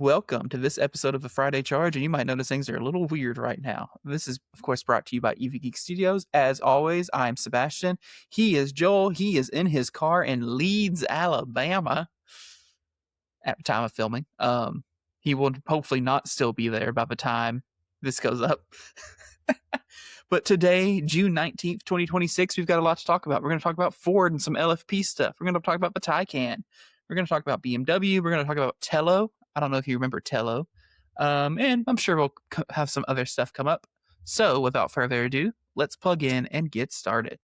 Welcome to this episode of the Friday Charge, and you might notice things are a little weird right now. This is, of course, brought to you by Geek Studios. As always, I'm Sebastian. He is Joel. He is in his car in Leeds, Alabama at the time of filming. He will hopefully not still be there by the time this goes up. But today, June 19th, 2026, we've got a lot to talk about. We're going to talk about Ford and some LFP stuff. We're going to talk about the Taycan. We're going to talk about BMW. We're going to talk about Telo. I don't know if you remember Telo. And I'm sure we'll have some other stuff come up. So without further ado, let's plug in and get started.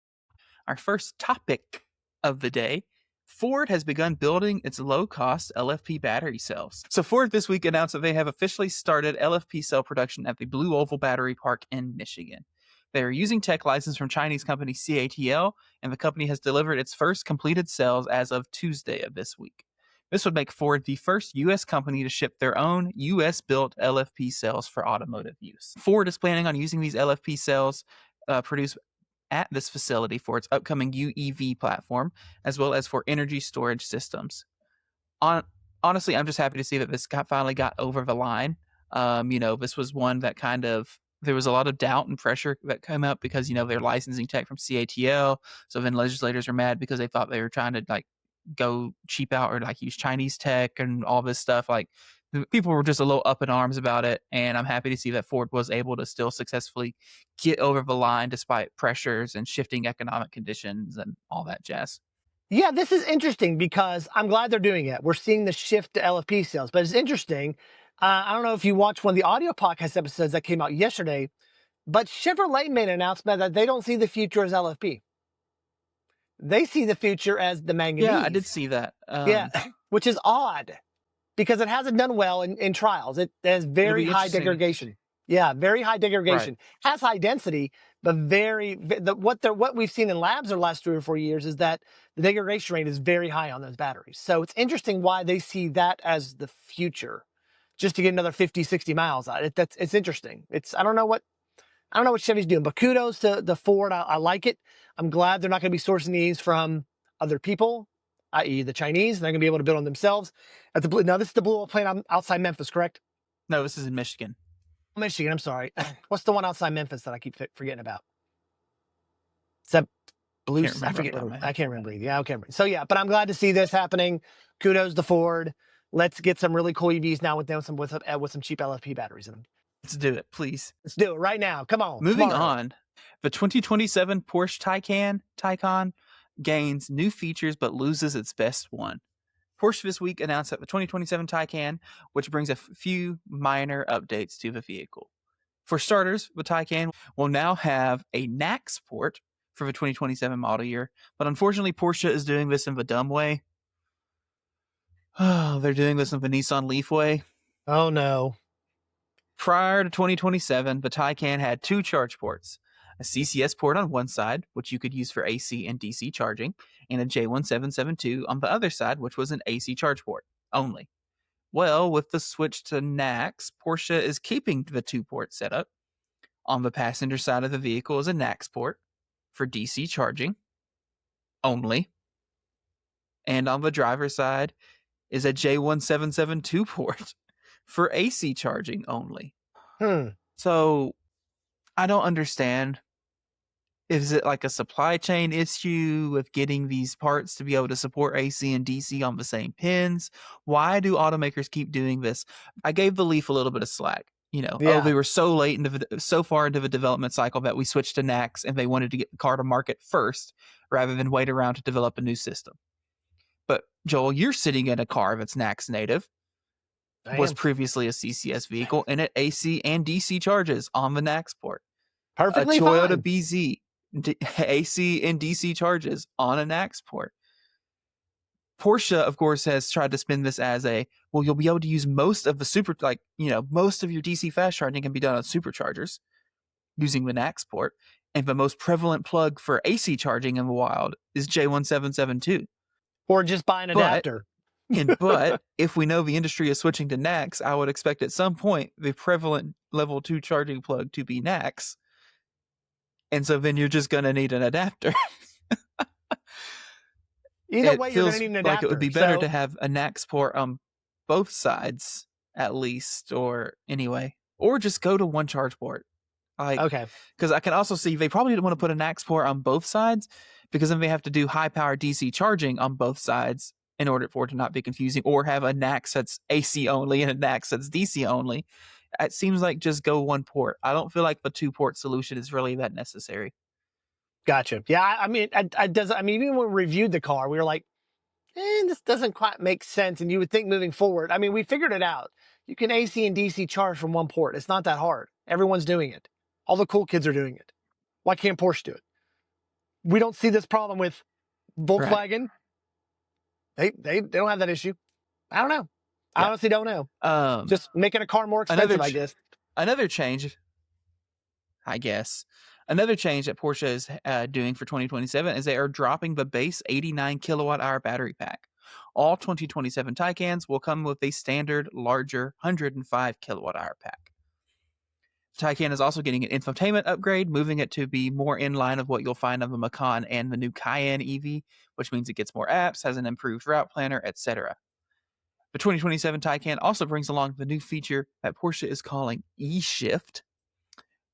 Our first topic of the day, Ford has begun building its low-cost LFP battery cells. So Ford this week announced that they have officially started LFP cell production at the Blue Oval Battery Park in Michigan. They are using tech license from Chinese company CATL, and the company has delivered its first completed cells as of Tuesday of this week. This would make Ford the first U.S. company to ship their own U.S.-built LFP cells for automotive use. Ford is planning on using these LFP cells produced at this facility for its upcoming UEV platform, as well as for energy storage systems. Honestly, I'm just happy to see that this finally got over the line. This was one that there was a lot of doubt and pressure that came up because, they're licensing tech from CATL. So then legislators are mad because they thought they were trying to go cheap out or use Chinese tech and all this stuff. People were just a little up in arms about it, and I'm happy to see that Ford was able to still successfully get over the line despite pressures and shifting economic conditions and all that jazz. Yeah, this is interesting because I'm glad they're doing it. We're seeing the shift to LFP sales, but it's interesting. I don't know if you watched one of the audio podcast episodes that came out yesterday, but Chevrolet made an announcement that they don't see the future as LFP. They see the future as the manganese. Yeah, I did see that. Yeah, which is odd because it hasn't done well in trials. It has very high degradation. Yeah, very high degradation. Right. Has high density, but what we've seen in labs the last 3 or 4 years is that the degradation rate is very high on those batteries. So it's interesting why they see that as the future, just to get another 50, 60 miles out. It's interesting. I don't know what Chevy's doing, but kudos to the Ford. I like it. I'm glad they're not going to be sourcing these from other people, i.e. the Chinese. They're going to be able to build them themselves. Now, this is the Blue Oval plant outside Memphis, correct? No, this is in Michigan. Michigan, I'm sorry. What's the one outside Memphis that I keep forgetting about? Is that Blue? I can't remember. Yeah, I can't remember. So yeah, but I'm glad to see this happening. Kudos to Ford. Let's get some really cool EVs now with some cheap LFP batteries in them. Let's do it, please. Let's do it right now. Come on. Moving on, the 2027 Porsche Taycan gains new features but loses its best one. Porsche this week announced that the 2027 Taycan, which brings a few minor updates to the vehicle. For starters, the Taycan will now have a NACS port for the 2027 model year, but unfortunately Porsche is doing this in the dumb way. Oh, they're doing this in the Nissan Leaf way. Oh no. Prior to 2027, the Taycan had 2 charge ports, a CCS port on one side, which you could use for AC and DC charging, and a J1772 on the other side, which was an AC charge port only. Well, with the switch to NACS, Porsche is keeping the 2-port setup. On the passenger side of the vehicle is a NACS port for DC charging only. And on the driver's side is a J1772 port for AC charging only. So I don't understand. Is it like a supply chain issue with getting these parts to be able to support AC and DC on the same pins? Why do automakers keep doing this? I gave the Leaf a little bit of slack. They were so far into the development cycle that we switched to NACS and they wanted to get the car to market first rather than wait around to develop a new system. But Joel, you're sitting in a car that's NACS native. Was previously a CCS vehicle, and it AC and DC charges on the NACS port. Perfectly fine. A Toyota BZ, AC and DC charges on a NACS port. Porsche, of course, has tried to spin this as you'll be able to use most of the most of your DC fast charging can be done on superchargers using the NACS port, and the most prevalent plug for AC charging in the wild is J1772. Or just buy an adapter. But if we know the industry is switching to NACS, I would expect at some point the prevalent level 2 charging plug to be NACS. And so then you're just going to need an adapter. Either way, you're going to need an adapter. Like it would be better to have a NACS port on both sides at least, or anyway, or just go to one charge port. Like, Okay. because I can also see they probably didn't want to put a NACS port on both sides, because then they have to do high power DC charging on both sides in order for it to not be confusing, or have a NACS that's AC only and a NACS that's DC only. It seems like just go one port. I don't feel like the 2-port solution is really that necessary. Gotcha. Yeah, I mean, even when we reviewed the car, we were like, this doesn't quite make sense. And you would think moving forward, I mean, we figured it out. You can AC and DC charge from one port. It's not that hard. Everyone's doing it. All the cool kids are doing it. Why can't Porsche do it? We don't see this problem with Volkswagen. Right. They don't have that issue. I don't know. I honestly don't know. Just making a car more expensive, I guess. Another change, I guess. Another change that Porsche is doing for 2027 is they are dropping the base 89 kilowatt-hour battery pack. All 2027 Taycans will come with a standard, larger 105 kilowatt-hour pack. Taycan is also getting an infotainment upgrade, moving it to be more in line of what you'll find on the Macan and the new Cayenne EV, which means it gets more apps, has an improved route planner, etc. The 2027 Taycan also brings along the new feature that Porsche is calling eShift,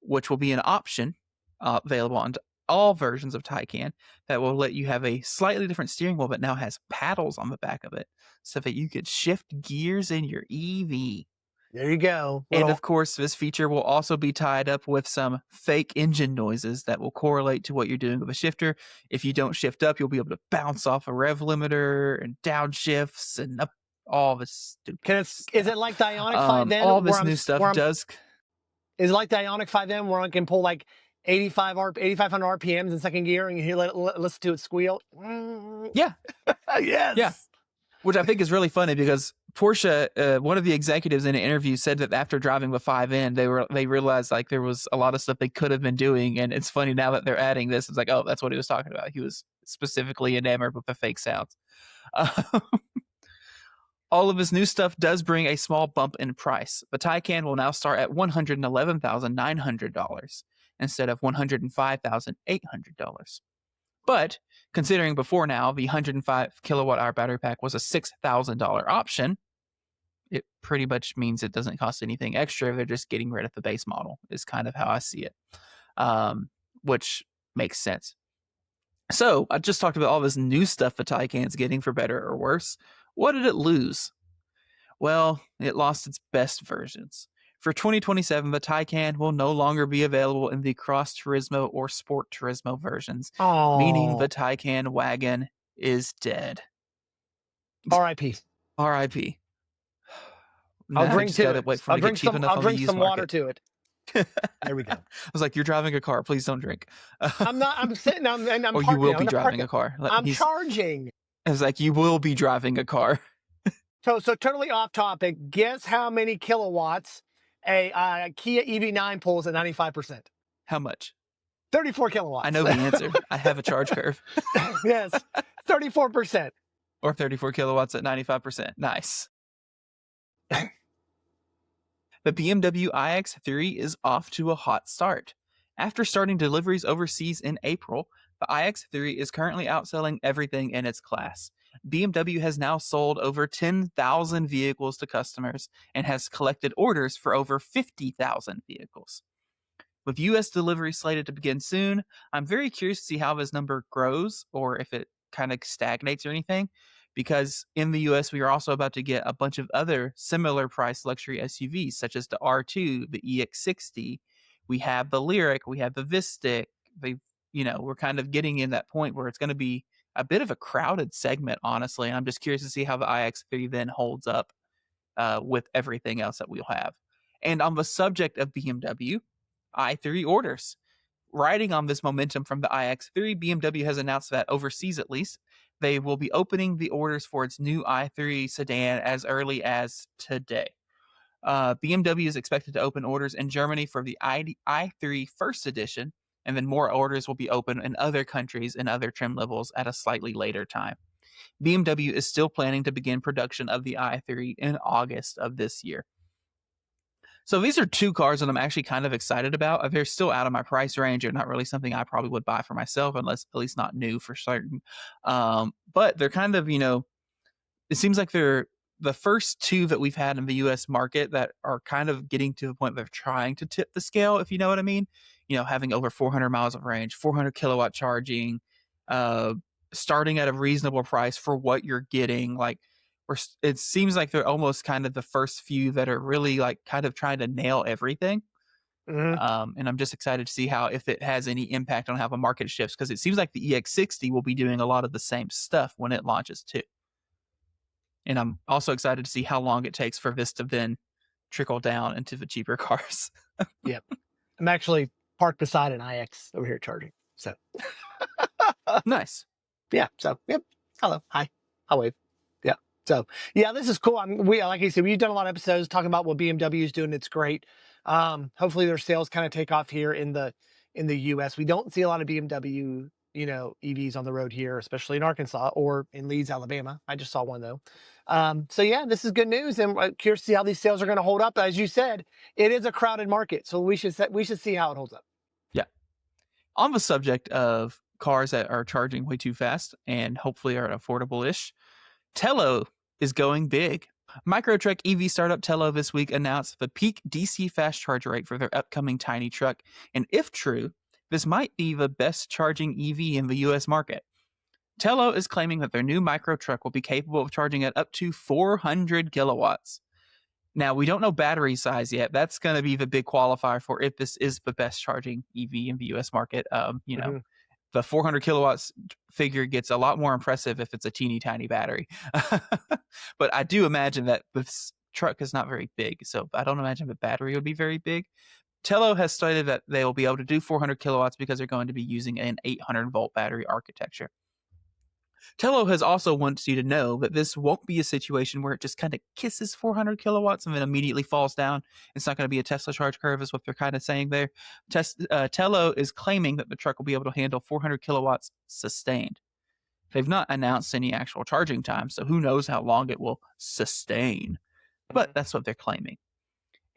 which will be an option available on all versions of Taycan that will let you have a slightly different steering wheel, but now has paddles on the back of it so that you could shift gears in your EV. There you go. And of course, this feature will also be tied up with some fake engine noises that will correlate to what you're doing with a shifter. If you don't shift up, you'll be able to bounce off a rev limiter and downshifts and up all this stupid stuff. Is it like the Ioniq 5N? All this new stuff does. Is it like the Ioniq 5M where I can pull like 8,500 RPMs in second gear and you listen to it squeal? Yeah. Yes. Yeah. Which I think is really funny because Porsche, one of the executives in an interview said that after driving the 5N, they realized like there was a lot of stuff they could have been doing. And it's funny now that they're adding this. It's like, oh, that's what he was talking about. He was specifically enamored with the fake sounds. All of this new stuff does bring a small bump in price. The Taycan will now start at $111,900 instead of $105,800. But considering before now the 105 kilowatt-hour battery pack was a $6,000 option, it pretty much means it doesn't cost anything extra. They're just getting rid of the base model is kind of how I see it, which makes sense. So I just talked about all this new stuff the Taycan's getting for better or worse. What did it lose? Well, it lost its best versions. For 2027, the Taycan will no longer be available in the Cross Turismo or Sport Turismo versions, meaning the Taycan wagon is dead. R.I.P. R.I.P. I'll drink to it. I'll drink some water to it. There we go. I was like, "You're driving a car. Please don't drink." I'm not. I'm sitting. I'm or you will be driving a car. I'm charging. I was like, "You will be driving a car." So totally off topic. Guess how many kilowatts a Kia EV9 pulls at 95%? How much? 34 kilowatts. I know the answer. I have a charge curve. Yes, 34%. Or 34 kilowatts at 95%. Nice. The BMW iX3 is off to a hot start. After starting deliveries overseas in April, the iX3 is currently outselling everything in its class. BMW has now sold over 10,000 vehicles to customers and has collected orders for over 50,000 vehicles. With US delivery slated to begin soon, I'm very curious to see how this number grows or if it kind of stagnates or anything, because in the US we are also about to get a bunch of other similar price luxury SUVs such as the R2, the EX60, we have the Lyriq, we have the Vistic. We're kind of getting in that point where it's going to be a bit of a crowded segment, honestly. And I'm just curious to see how the iX3 then holds up with everything else that we'll have. And on the subject of BMW, i3 orders. Riding on this momentum from the iX3, BMW has announced that overseas at least, they will be opening the orders for its new i3 sedan as early as today. BMW is expected to open orders in Germany for the i3 First Edition, and then more orders will be open in other countries and other trim levels at a slightly later time. BMW is still planning to begin production of the i3 in August of this year. So these are two cars that I'm actually kind of excited about. They're still out of my price range. They're not really something I probably would buy for myself, unless at least not new for certain. But they're kind of, it seems like they're the first two that we've had in the US market that are kind of getting to the point they're trying to tip the scale, if you know what I mean. Having over 400 miles of range, 400 kilowatt charging, starting at a reasonable price for what you're getting. Like, it seems like they're almost kind of the first few that are really like kind of trying to nail everything. And I'm just excited to see if it has any impact on how the market shifts, because it seems like the EX60 will be doing a lot of the same stuff when it launches too. And I'm also excited to see how long it takes for this to then trickle down into the cheaper cars. Yep. I'm actually parked beside an iX over here charging. So nice. Yeah. So, yep. Hello. Hi. I'll wave. Yeah. So, yeah, this is cool. Like I said, we've done a lot of episodes talking about what BMW is doing. It's great. Hopefully their sales kind of take off here in the US. We don't see a lot of BMW, EVs on the road here, especially in Arkansas or in Leeds, Alabama. I just saw one though. So yeah, this is good news, and I'm curious to see how these sales are going to hold up. As you said, it is a crowded market, so we should see how it holds up. Yeah. On the subject of cars that are charging way too fast and hopefully are affordable-ish, Telo is going big. Microtruck EV startup Telo this week announced the peak DC fast charge rate for their upcoming tiny truck, and if true, this might be the best charging EV in the US market. Telo is claiming that their new microtruck will be capable of charging at up to 400 kilowatts. Now, we don't know battery size yet. That's going to be the big qualifier for if this is the best charging EV in the US market. The 400 kilowatts figure gets a lot more impressive if it's a teeny tiny battery. But I do imagine that this truck is not very big, so I don't imagine the battery would be very big. Telo has stated that they will be able to do 400 kilowatts because they're going to be using an 800 volt battery architecture. Telo has also wants you to know that this won't be a situation where it just kind of kisses 400 kilowatts and then immediately falls down. It's not going to be a Tesla charge curve, is what they're kind of saying there. Telo is claiming that the truck will be able to handle 400 kilowatts sustained. They've not announced any actual charging time, so who knows how long it will sustain. But that's what they're claiming.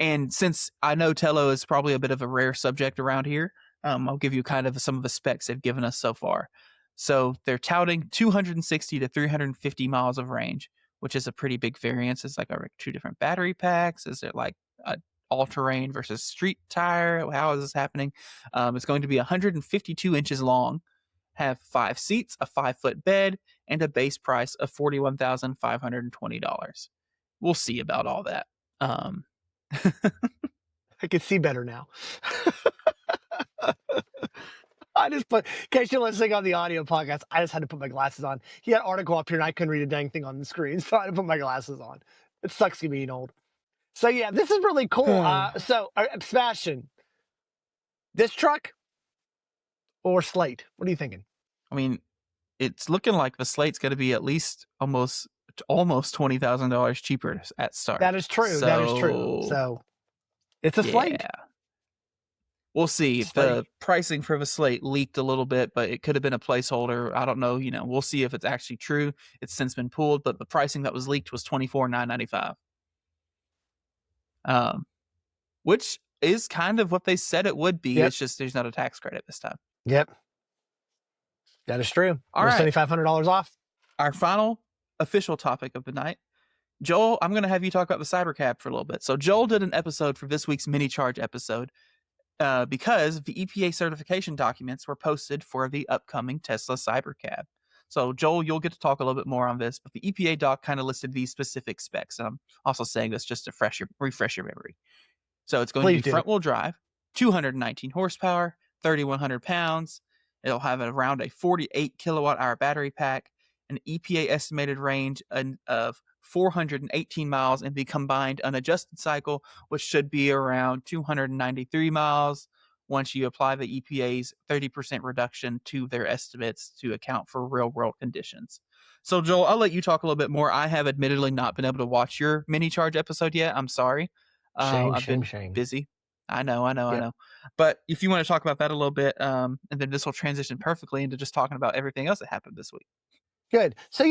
And since I know Telo is probably a bit of a rare subject around here, I'll give you kind of some of the specs they've given us so far. So they're touting 260 to 350 miles of range, which is a pretty big variance. It's like two different battery packs. Is it like all-terrain versus street tire? How is this happening? It's going to be 152 inches long, have 5 seats, a 5-foot bed, and a base price of $41,520. We'll see about all that. I can see better now. I just put, in case you're listening on the audio podcast, I just had to put my glasses on. He had an article up here and I couldn't read a dang thing on the screen, so I had to put my glasses on. It sucks being old. So yeah, this is really cool. Sebastian, this truck or Slate? What are you thinking? I mean, it's looking like the Slate's going to be at least almost $20,000 cheaper at start. That is true. That is true. So it's a Slate. We'll see. The pricing for the Slate leaked a little bit, but it could have been a placeholder. I don't know. We'll see if it's actually true. It's since been pulled, but the pricing that was leaked was $24,995. Which is kind of what they said it would be. Yep. It's just there's not a tax credit this time. Yep. That is true. All right. $7,500 off. Our final official topic of the night. Joel, I'm going to have you talk about the Cybercab for a little bit. So Joel did an episode for this week's mini charge episode because the EPA certification documents were posted for the upcoming Tesla Cybercab. So Joel, you'll get to talk a little bit more on this, but the EPA doc kind of listed these specific specs. And I'm also saying this just to refresh your memory. So it's going to be front-wheel drive, 219 horsepower, 3,100 pounds. It'll have around a 48 kilowatt-hour battery pack, an EPA estimated range of 418 miles in the combined unadjusted cycle, which should be around 293 miles once you apply the EPA's 30% reduction to their estimates to account for real-world conditions. So, Joel, I'll let you talk a little bit more. I have admittedly not been able to watch your mini charge episode yet. I'm sorry. I've been busy. I know. But if you want to talk about that a little bit, and then this will transition perfectly into just talking about everything else that happened this week. Good. So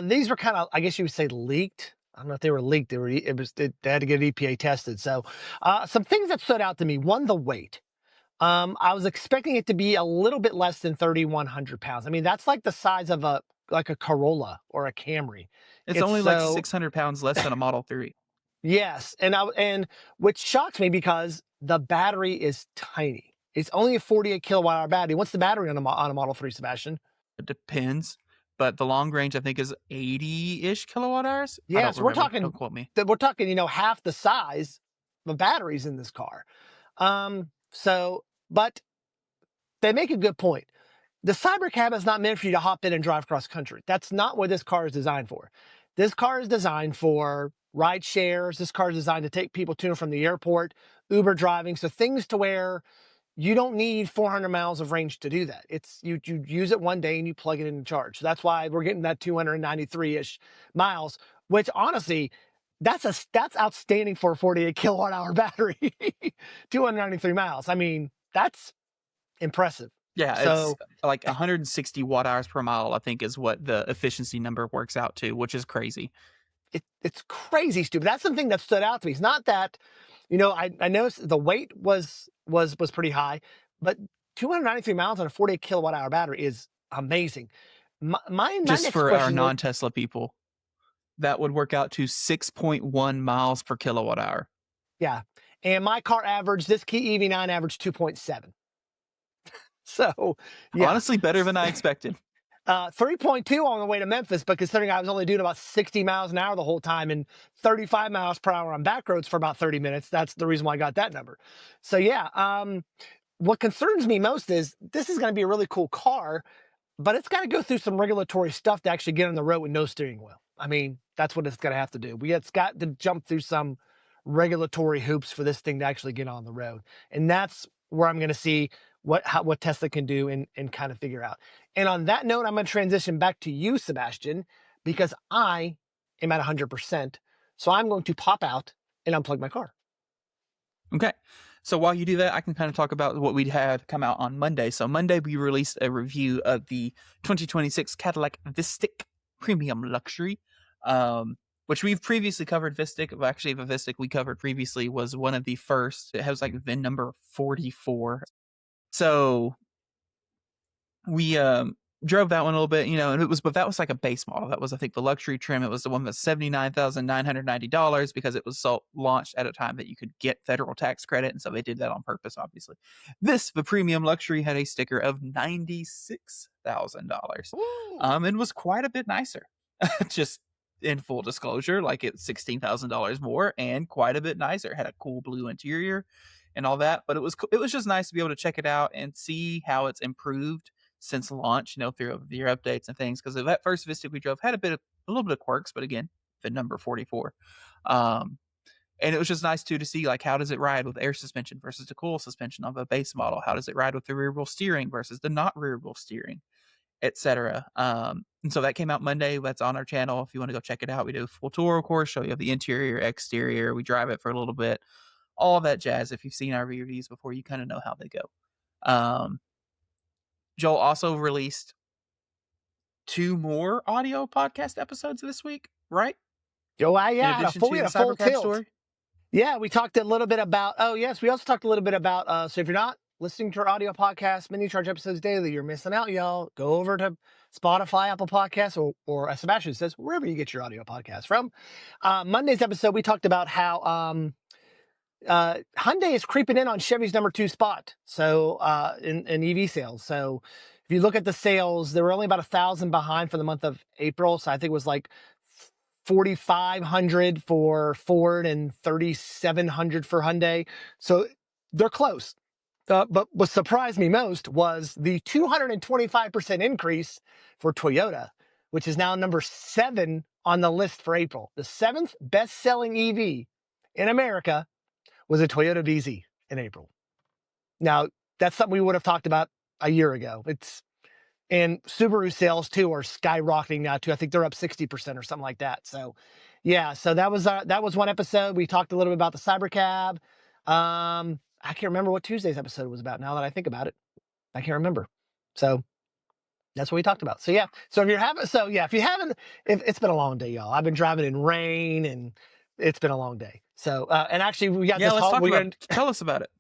these were kind of, I guess you would say, leaked. I don't know if they were leaked. They had to get EPA tested. So some things that stood out to me. One, the weight. I was expecting it to be a little bit less than 3,100 pounds. I mean, that's like the size of a like a Corolla or a Camry. It's only like 600 pounds less than a Model 3. Yes, and which shocks me because the battery is tiny. It's only a 48 kilowatt hour battery. What's the battery on a Model 3, Sebastian? It depends, but the long range I think is 80-ish kilowatt hours. Yeah, so we're talking. Don't quote me. We're talking, half the size of batteries in this car. But they make a good point. The Cybercab is not meant for you to hop in and drive cross country. That's not what this car is designed for. This car is designed for ride shares. This car is designed to take people to and from the airport, Uber driving. So things to where you don't need 400 miles of range to do that. It's you use it one day and you plug it in and charge. So that's why we're getting that 293-ish miles, which honestly, that's outstanding for a 48 kilowatt hour battery. 293 miles. I mean, that's impressive. Yeah, so, it's like 160 watt hours per mile, I think, is what the efficiency number works out to, which is crazy. It's crazy stupid. That's something that stood out to me. It's not that, I noticed the weight was pretty high, but 293 miles on a 48 kilowatt hour battery is amazing. My Just for our non-Tesla people, that would work out to 6.1 miles per kilowatt hour. Yeah, and my car averaged, this key EV9 averaged 2.7. So, yeah. Honestly, better than I expected. 3.2 on the way to Memphis, but considering I was only doing about 60 miles an hour the whole time and 35 miles per hour on back roads for about 30 minutes, that's the reason why I got that number. So, yeah, what concerns me most is this is going to be a really cool car, but it's got to go through some regulatory stuff to actually get on the road with no steering wheel. I mean, that's what it's going to have to do. It's got to jump through some regulatory hoops for this thing to actually get on the road. And that's where I'm going to see what Tesla can do and kind of figure out. And on that note, I'm going to transition back to you, Sebastian, because I am at 100%. So I'm going to pop out and unplug my car. Okay. So while you do that, I can kind of talk about what we had come out on Monday. So Monday, we released a review of the 2026 Cadillac Vistic Premium Luxury, which we've previously covered. Vistic, well, actually, the Vistic we covered previously was one of the first. It has like VIN number 44. So we drove that one a little bit, but that was like a base model. That was, I think, the luxury trim. It was the one that's $79,990 because it was launched at a time that you could get federal tax credit, and so they did that on purpose, obviously. The premium luxury, had a sticker of $96,000, and was quite a bit nicer. Just in full disclosure, like it's $16,000 more and quite a bit nicer. Had a cool blue interior and all that, but it was just nice to be able to check it out and see how it's improved since launch, through your updates and things. Because that first Vistic we drove had a little bit of quirks, but again, the number 44. And it was just nice too to see, like, how does it ride with air suspension versus the cool suspension of a base model? How does it ride with the rear wheel steering versus the not rear wheel steering, etc. And so that came out Monday. That's on our channel if you want to go check it out. We do a full tour, of course, show you the interior, exterior. We drive it for a little bit. All that jazz. If you've seen our reviews before, you kind of know how they go. Joel also released 2 more audio podcast episodes this week, right? Oh, yeah, a full tilt. Story? Yeah, we talked a little bit about, we also talked a little bit about, so if you're not listening to our audio podcast, mini charge episodes daily, you're missing out, y'all. Go over to Spotify, Apple Podcasts, or as Sebastian says, wherever you get your audio podcast from. Monday's episode, we talked about how, Hyundai is creeping in on Chevy's number 2 spot. So, in EV sales. So if you look at the sales, they were only about 1,000 behind for the month of April. So I think it was like 4,500 for Ford and 3,700 for Hyundai. So they're close. But what surprised me most was the 225% increase for Toyota, which is now number 7 on the list for April. The 7th best-selling EV in America was a Toyota DZ in April. Now, that's something we would have talked about a year ago. And Subaru sales too are skyrocketing now too. I think they're up 60% or something like that. So, yeah. So that was one episode. We talked a little bit about the Cybercab. I can't remember what Tuesday's episode was about. Now that I think about it, I can't remember. So that's what we talked about. So yeah. So if you haven't, it's been a long day, y'all. I've been driving in rain and it's been a long day. So, and actually we got this. Let's talk about it. Tell us about it.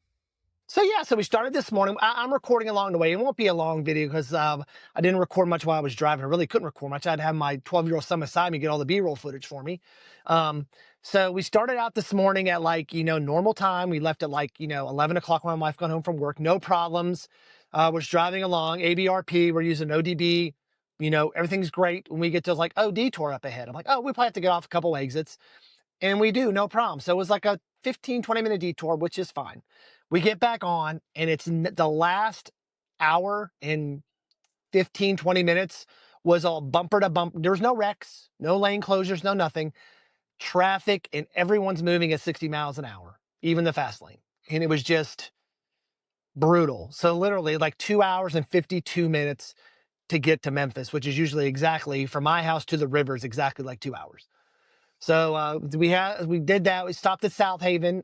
So we started this morning. I'm recording along the way. It won't be a long video because I didn't record much while I was driving. I really couldn't record much. I had to have my 12-year-old son beside me get all the B-roll footage for me. Um, so we started out this morning at normal time. We left at 11 o'clock when my wife got home from work. No problems. Was driving along. ABRP. We're using ODB. Everything's great. When we get to detour up ahead. I'm like, we probably have to get off a couple exits. And we do, no problem. So it was like a 15, 20-minute detour, which is fine. We get back on, and it's the last hour and 15, 20 minutes was all bumper to bumper. There was no wrecks, no lane closures, no nothing. Traffic, and everyone's moving at 60 miles an hour, even the fast lane. And it was just brutal. So literally 2 hours and 52 minutes to get to Memphis, which is usually exactly, from my house to the river is exactly 2 hours. So we did that. We stopped at South Haven.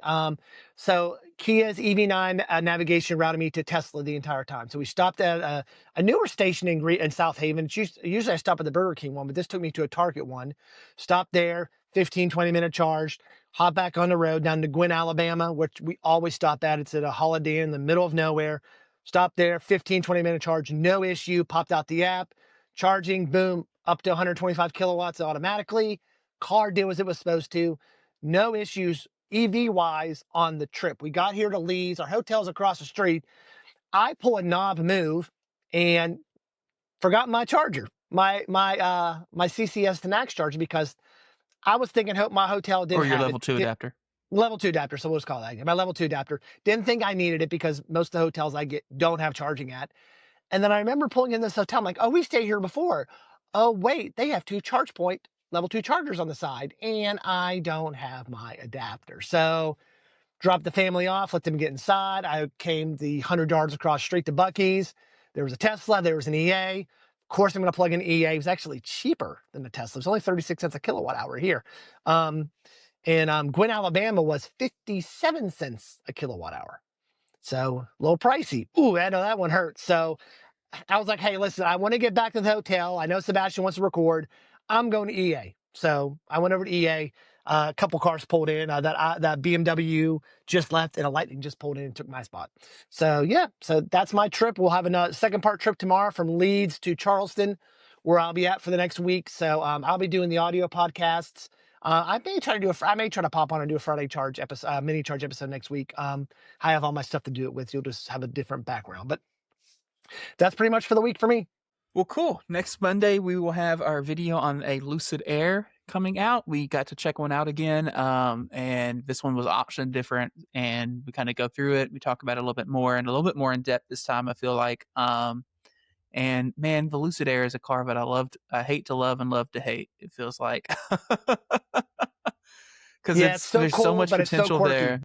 So Kia's EV9 navigation routed me to Tesla the entire time. So we stopped at a newer station in South Haven. Usually I stop at the Burger King one, but this took me to a Target one. Stopped there, 15, 20-minute charge. Hop back on the road down to Gwinn, Alabama, which we always stop at. It's at a Holiday Inn in the middle of nowhere. Stopped there, 15, 20-minute charge, no issue. Popped out the app, charging, boom, up to 125 kilowatts automatically. Car did as it was supposed to. No issues EV-wise on the trip. We got here to Lee's. Our hotel's across the street. I pull a knob move and forgot my charger, my CCS to NACS charger, because I was thinking my hotel didn't have it. Or your level 2 adapter. Level 2 adapter, so we'll just call that. My level 2 adapter. Didn't think I needed it because most of the hotels I get don't have charging at. And then I remember pulling in this hotel. I'm like, we stayed here before. Oh, wait, they have 2 charge point level 2 chargers on the side, and I don't have my adapter. So dropped the family off, let them get inside. I came the 100 yards across street to Buc-ee's. There was a Tesla, there was an EA. Of course, I'm going to plug in EA. It was actually cheaper than the Tesla. It was only 36 cents a kilowatt hour here. And Gwinn, Alabama was 57 cents a kilowatt hour. So a little pricey. Ooh, I know that one hurts. So I was like, hey, listen, I want to get back to the hotel. I know Sebastian wants to record. I'm going to EA. So I went over to EA. A couple cars pulled in. That BMW just left, and a Lightning just pulled in and took my spot. So yeah, so that's my trip. We'll have a second part trip tomorrow from Leeds to Charleston, where I'll be at for the next week. So I'll be doing the audio podcasts. I may try to pop on and do a Friday charge episode, mini charge episode next week. I have all my stuff to do it with. You'll just have a different background, but that's pretty much for the week for me. Well, cool. Next Monday, we will have our video on a Lucid Air coming out. We got to check one out again, and this one was option different, and we kind of go through it. We talk about it a little bit more and a little bit more in depth this time, I feel like. And man, the Lucid Air is a car that I hate to love and love to hate, it feels like. Because there's so much potential there.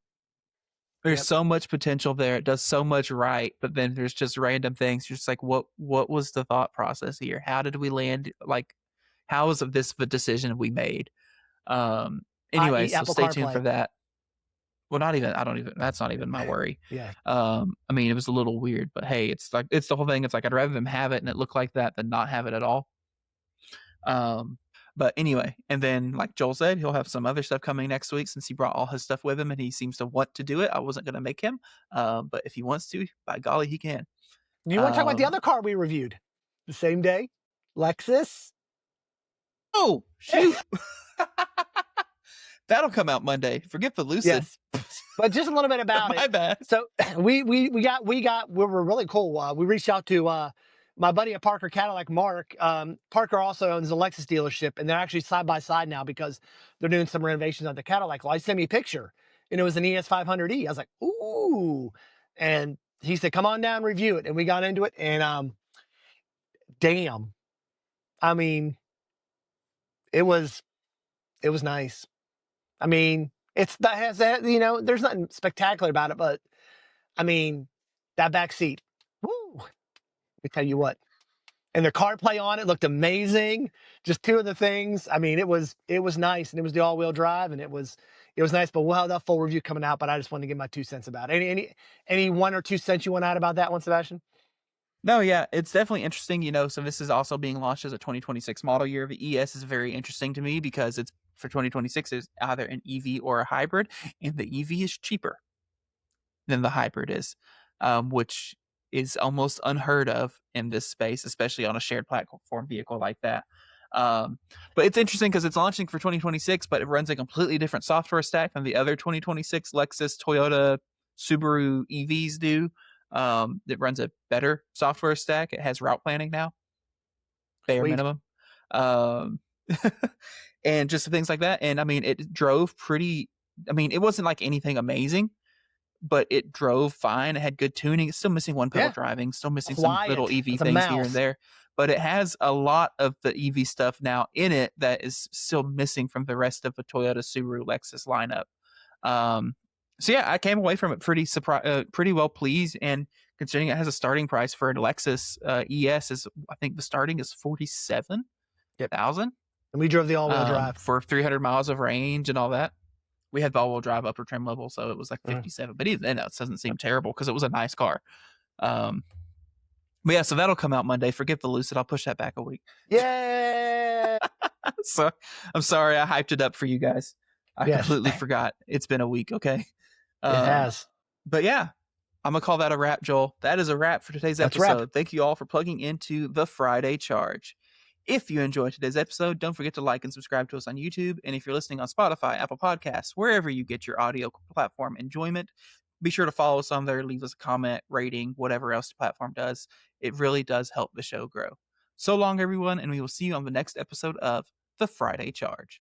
There's so much potential there. It does so much right, but then there's just random things. You're just like, what was the thought process here? How did we land? How was this the decision we made? Anyway, so stay tuned for that. Well, that's not even my worry. Yeah. I mean, it was a little weird, but hey, it's the whole thing. It's like, I'd rather them have it and it look like that than not have it at all. But anyway, and then like Joel said, he'll have some other stuff coming next week since he brought all his stuff with him and he seems to want to do it. I wasn't going to make him, but if he wants to, by golly, he can. You want to talk about the other car we reviewed the same day? Lexus? Oh, shoot. That'll come out Monday. Forget the Lucid. Yes. But just a little bit about it. My bad. So we were really cool. We reached out to my buddy at Parker Cadillac, Mark. Parker also owns a Lexus dealership, and they're actually side by side now because they're doing some renovations on the Cadillac. Well, he sent me a picture, and it was an ES500E. I was like, ooh. And he said, come on down, review it. And we got into it, and damn. I mean, it was nice. I mean, there's nothing spectacular about it, but I mean, that back seat, woo, let me tell you what. And the CarPlay on it looked amazing. Just two of the things. I mean, it was nice, and it was the all-wheel drive, and it was nice. But we'll have that full review coming out. But I just wanted to give my 2 cents about it. Any 1 or 2 cents you want to add about that one, Sebastian? No, yeah, it's definitely interesting, so this is also being launched as a 2026 model year. The ES is very interesting to me because it's for 2026 is either an EV or a hybrid, and the EV is cheaper. than the hybrid is, which is almost unheard of in this space, especially on a shared platform vehicle like that. But it's interesting because it's launching for 2026, but it runs a completely different software stack than the other 2026 Lexus, Toyota, Subaru EVs do. It runs a better software stack. It has route planning now, bare minimum. And just things like that. And I mean, it drove pretty, I mean, it wasn't like anything amazing, but it drove fine. It had good tuning. It's still missing one pedal driving, still missing some little EV things here and there. But it has a lot of the EV stuff now in it that is still missing from the rest of the Toyota, Subaru, Lexus lineup. So yeah, I came away from it pretty well pleased. And considering it has a starting price for a Lexus ES, is I think the starting is $47,000. And we drove the all-wheel drive for 300 miles of range and all that. We had the all-wheel drive upper trim level, so it was like 57. But even then, it doesn't seem terrible because it was a nice car. But yeah, so that'll come out Monday. Forgive the Lucid. I'll push that back a week. Yeah. So I'm sorry I hyped it up for you guys. I completely forgot. It's been a week, okay? It has. But yeah, I'm going to call that a wrap, Joel. That is a wrap for today's episode. Thank you all for plugging into the Friday Charge. If you enjoyed today's episode, don't forget to like and subscribe to us on YouTube. And if you're listening on Spotify, Apple Podcasts, wherever you get your audio platform enjoyment, be sure to follow us on there, leave us a comment, rating, whatever else the platform does. It really does help the show grow. So long, everyone, and we will see you on the next episode of The Friday Charge.